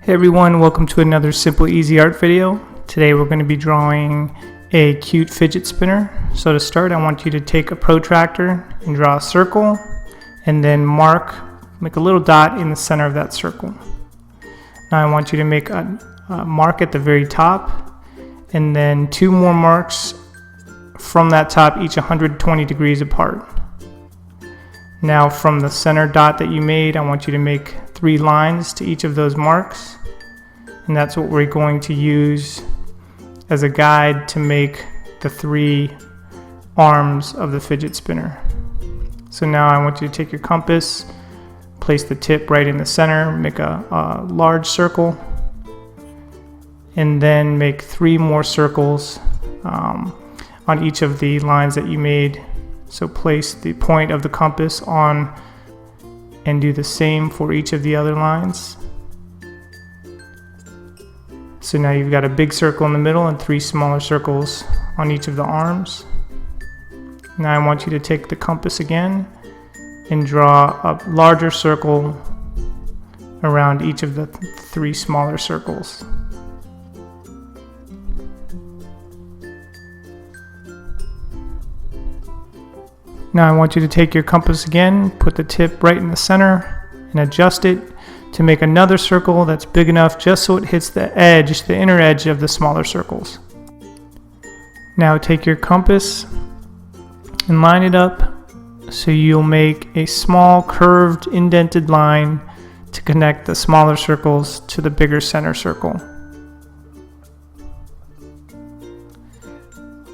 Hey everyone, welcome to another simple easy art video. Today we're going to be drawing a cute fidget spinner. So to start, I want you to take a protractor and draw a circle and then make a little dot in the center of that circle. Now I want you to make a mark at the very top and then two more marks from that top, each 120 degrees apart. Now from the center dot that you made, I want you to make 3 lines to each of those marks, and that's what we're going to use as a guide to make the 3 arms of the fidget spinner. So now I want you to take your compass, place the tip right in the center, make a large circle, and then make 3 more circles on each of the lines that you made. So place the point of the compass on and do the same for each of the other lines. So now you've got a big circle in the middle and 3 smaller circles on each of the arms. Now I want you to take the compass again and draw a larger circle around each of the 3 smaller circles. Now I want you to take your compass again, put the tip right in the center, and adjust it to make another circle that's big enough just so it hits the edge, the inner edge of the smaller circles. Now take your compass and line it up so you'll make a small curved indented line to connect the smaller circles to the bigger center circle.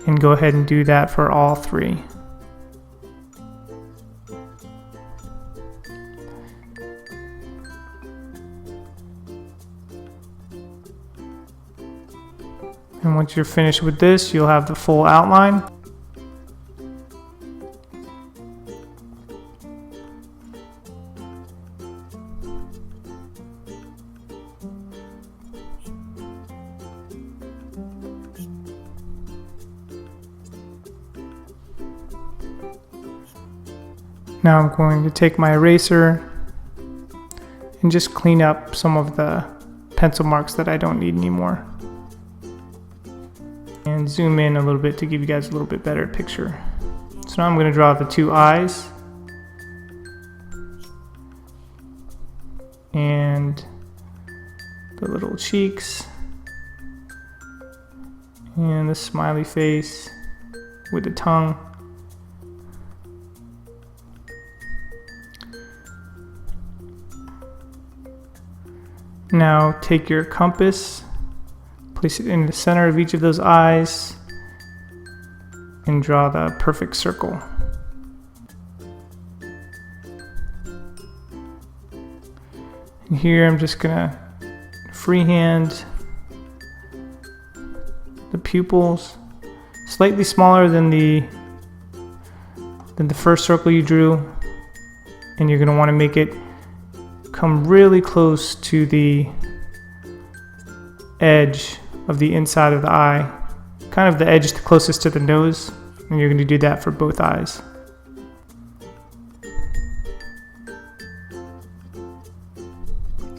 And go ahead and do that for all 3. And once you're finished with this, you'll have the full outline. Now I'm going to take my eraser and just clean up some of the pencil marks that I don't need anymore. And zoom in a little bit to give you guys a little bit better picture. So now I'm going to draw the 2 eyes and the little cheeks and the smiley face with the tongue. Now take your compass, place it in the center of each of those eyes, and draw the perfect circle. And here I'm just gonna freehand the pupils, slightly smaller than the first circle you drew, and you're gonna want to make it come really close to the edge of the inside of the eye, kind of the edge closest to the nose, and you're going to do that for both eyes.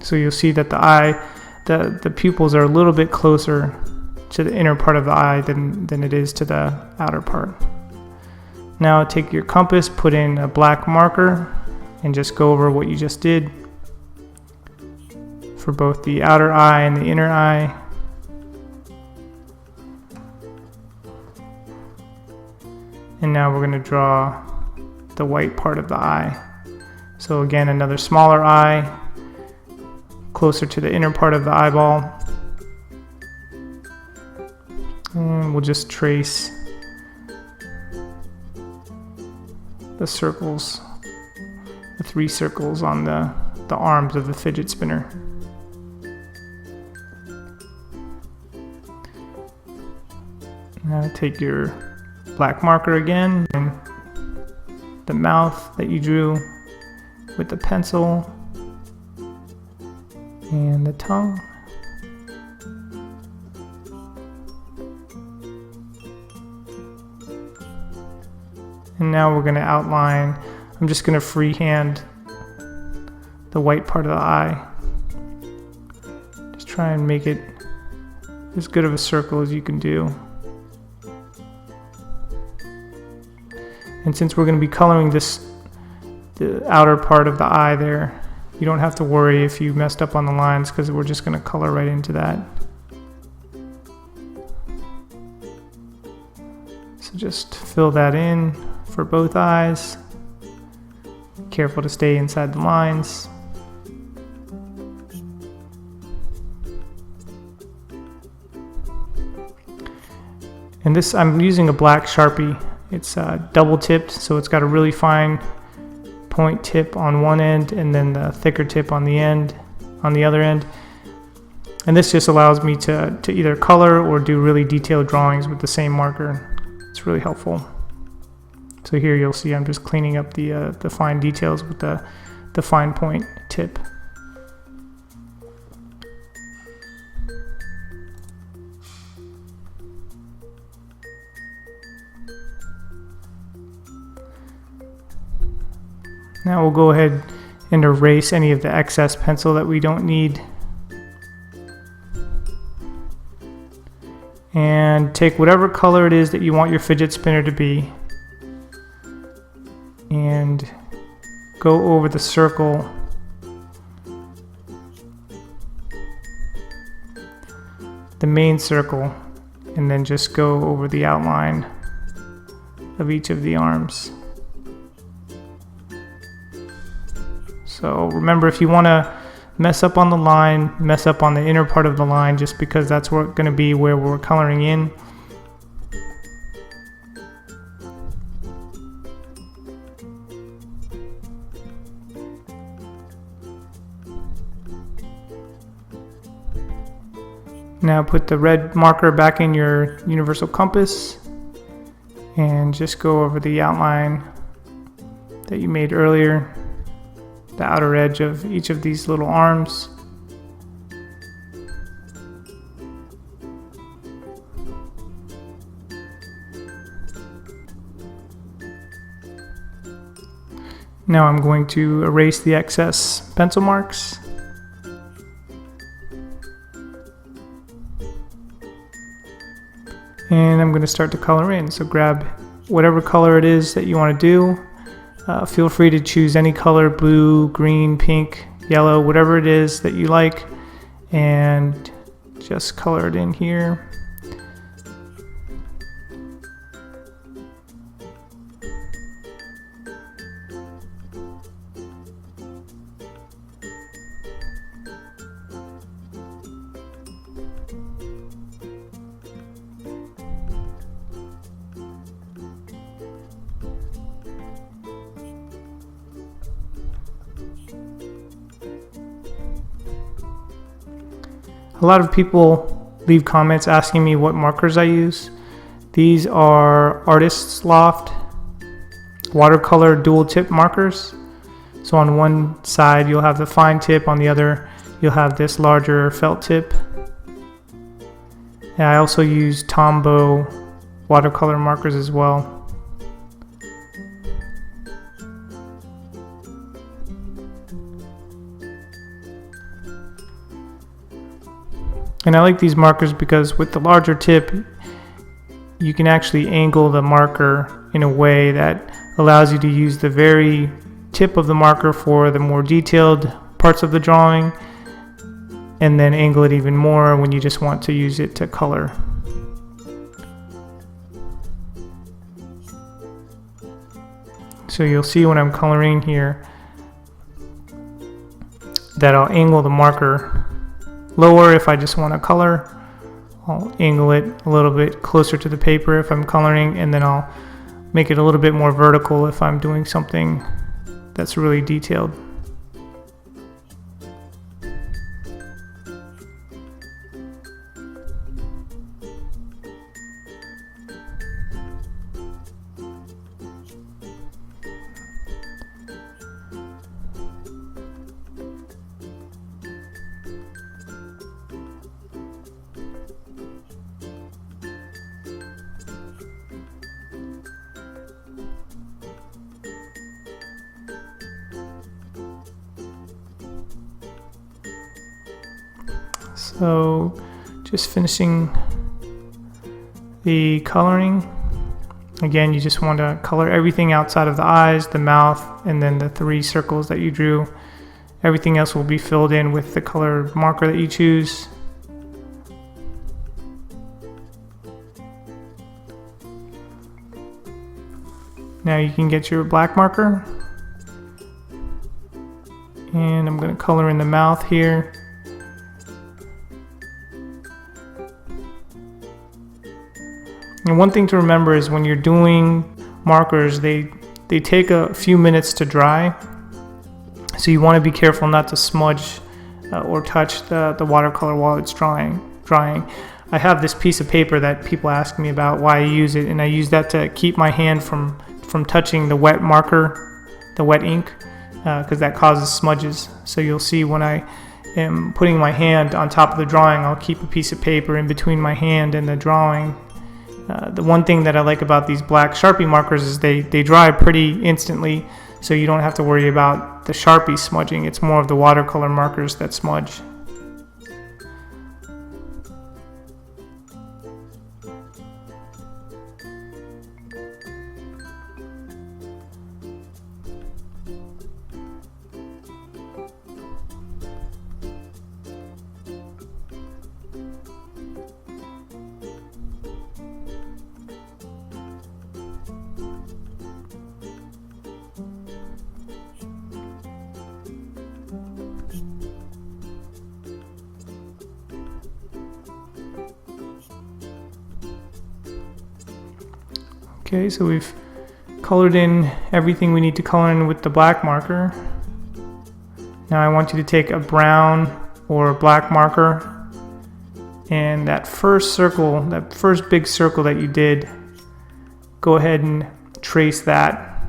So you'll see that the pupils are a little bit closer to the inner part of the eye than it is to the outer part. Now take your compass, put in a black marker, and just go over what you just did for both the outer eye and the inner eye. And now we're going to draw the white part of the eye. So again, another smaller eye, closer to the inner part of the eyeball. And we'll just trace the circles, the 3 circles on the arms of the fidget spinner. Now take your black marker again, and the mouth that you drew with the pencil, and the tongue. And now we're going to outline. I'm just going to freehand the white part of the eye. try and make it as good of a circle as you can do. And since we're going to be coloring the outer part of the eye there, you don't have to worry if you messed up on the lines, because we're just going to color right into that. So just fill that in for both eyes. Careful to stay inside the lines. And this, I'm using a black Sharpie. It's double tipped, so it's got a really fine point tip on one end and then the thicker tip on the other end. And this just allows me to either color or do really detailed drawings with the same marker. It's really helpful. So here you'll see I'm just cleaning up the fine details with the fine point tip. Now we'll go ahead and erase any of the excess pencil that we don't need. And take whatever color it is that you want your fidget spinner to be and go over the circle the main circle, and then just go over the outline of each of the arms. So remember, if you want to mess up on the line, mess up on the inner part of the line, just because that's going to be where we're coloring in. Now put the red marker back in your universal compass and just go over the outline that you made earlier, the outer edge of each of these little arms. Now I'm going to erase the excess pencil marks. And I'm going to start to color in. So grab whatever color it is that you want to do. Feel free to choose any color, blue, green, pink, yellow, whatever it is that you like, and just color it in here. A lot of people leave comments asking me what markers I use. These are Artist's Loft watercolor dual tip markers. So on one side you'll have the fine tip, on the other you'll have this larger felt tip. And I also use Tombow watercolor markers as well. And I like these markers because with the larger tip, you can actually angle the marker in a way that allows you to use the very tip of the marker for the more detailed parts of the drawing, and then angle it even more when you just want to use it to color. So you'll see when I'm coloring here that I'll angle the marker lower if I just want to color. I'll angle it a little bit closer to the paper if I'm coloring, and then I'll make it a little bit more vertical if I'm doing something that's really detailed. So just finishing the coloring. Again, you just want to color everything outside of the eyes, the mouth, and then the 3 circles that you drew. Everything else will be filled in with the color marker that you choose. Now you can get your black marker. And I'm going to color in the mouth here. And one thing to remember is when you're doing markers, they take a few minutes to dry. So you want to be careful not to smudge or touch the watercolor while it's drying. I have this piece of paper that people ask me about why I use it, and I use that to keep my hand from touching the wet marker, the wet ink, because that causes smudges. So you'll see when I am putting my hand on top of the drawing, I'll keep a piece of paper in between my hand and the drawing. The one thing that I like about these black Sharpie markers is they dry pretty instantly, so you don't have to worry about the Sharpie smudging. It's more of the watercolor markers that smudge. Okay, so we've colored in everything we need to color in with the black marker. Now I want you to take a brown or black marker, and that first circle, that first big circle that you did, go ahead and trace that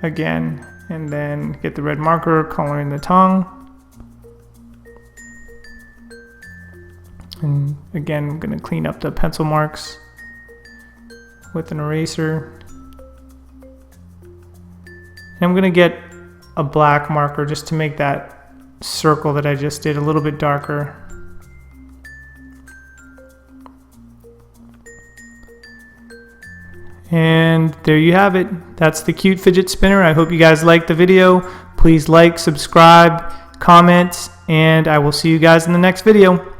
again, and then get the red marker, color in the tongue. And again, I'm going to clean up the pencil marks with an eraser. And I'm going to get a black marker just to make that circle that I just did a little bit darker. And there you have it. That's the Cute Fidget Spinner. I hope you guys liked the video. Please like, subscribe, comment, and I will see you guys in the next video.